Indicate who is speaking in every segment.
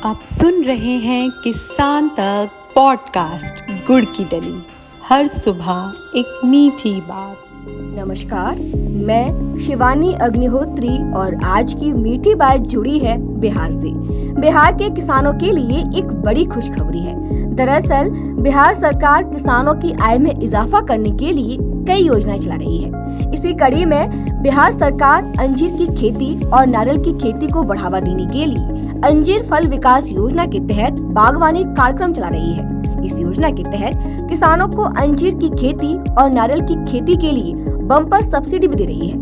Speaker 1: आप सुन रहे हैं किसान तक पॉडकास्ट गुड़ की डली। हर सुबह एक मीठी बात।
Speaker 2: नमस्कार, मैं शिवानी अग्निहोत्री और आज की मीठी बात जुड़ी है बिहार से। बिहार के किसानों के लिए एक बड़ी खुशखबरी है। दरअसल बिहार सरकार किसानों की आय में इजाफा करने के लिए कई योजनाएं चला रही है। इसी कड़ी में बिहार सरकार अंजीर की खेती और नारियल की खेती को बढ़ावा देने के लिए अंजीर फल विकास योजना के तहत बागवानी कार्यक्रम चला रही है। इस योजना के तहत किसानों को अंजीर की खेती और नारियल की खेती के लिए बम्पर सब्सिडी भी दे रही है।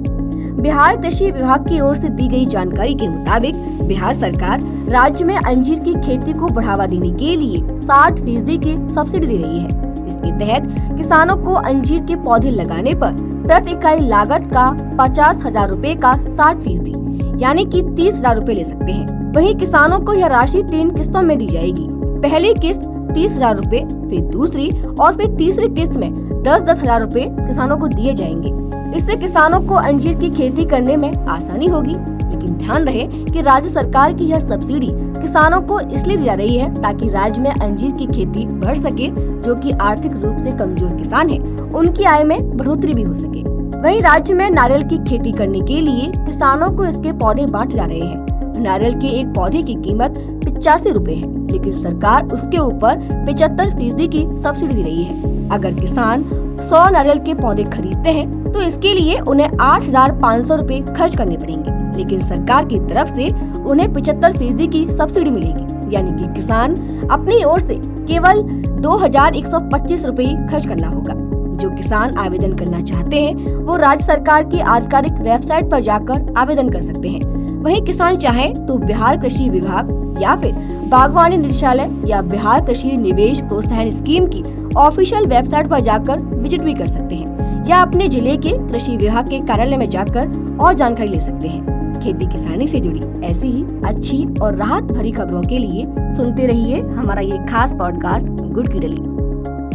Speaker 2: बिहार कृषि विभाग की ओर से दी गई जानकारी के मुताबिक बिहार सरकार राज्य में अंजीर की खेती को बढ़ावा देने के लिए 60% की सब्सिडी दे रही है। इसके तहत किसानों को अंजीर के पौधे लगाने पर प्रति इकाई लागत का 50,000 रूपए का 60% यानी कि 30,000 रूपए ले सकते हैं। वहीं किसानों को यह राशि 3 किस्तों में दी जाएगी। पहली किस्त 30,000 रूपए, फिर दूसरी और फिर तीसरी किस्त में 10,000 रूपए किसानों को दिए जाएंगे। इससे किसानों को अंजीर की खेती करने में आसानी होगी। लेकिन ध्यान रहे कि राज्य सरकार की यह सब्सिडी किसानों को इसलिए दी जा रही है ताकि राज्य में अंजीर की खेती बढ़ सके। जो कि आर्थिक रूप से कमजोर किसान हैं, उनकी आय में बढ़ोतरी भी हो सके। वहीं राज्य में नारियल की खेती करने के लिए किसानों को इसके पौधे बांटे जा रहे हैं। नारियल के एक पौधे की कीमत 85 रूपए है, लेकिन सरकार उसके ऊपर 75% की सब्सिडी दे रही है। अगर किसान 100 नारियल के पौधे खरीदते हैं तो इसके लिए उन्हें 8,500 रूपए खर्च करने पड़ेंगे, लेकिन सरकार की तरफ से उन्हें 75% की सब्सिडी मिलेगी। यानी कि किसान अपनी ओर से केवल 2,125 रूपए खर्च करना होगा। जो किसान आवेदन करना चाहते हैं वो राज्य सरकार की आधिकारिक वेबसाइट पर जाकर आवेदन कर सकते हैं। वहीं किसान चाहे तो बिहार कृषि विभाग या फिर बागवानी निदेशालय या बिहार कृषि निवेश प्रोत्साहन स्कीम की ऑफिशियल वेबसाइट पर जाकर विजिट भी कर सकते हैं या अपने जिले के कृषि विभाग के कार्यालय में जाकर और जानकारी ले सकते हैं। खेती किसानी से जुड़ी ऐसी ही अच्छी और राहत भरी खबरों के लिए सुनते रहिए हमारा ये खास पॉडकास्ट गुड़ की डली।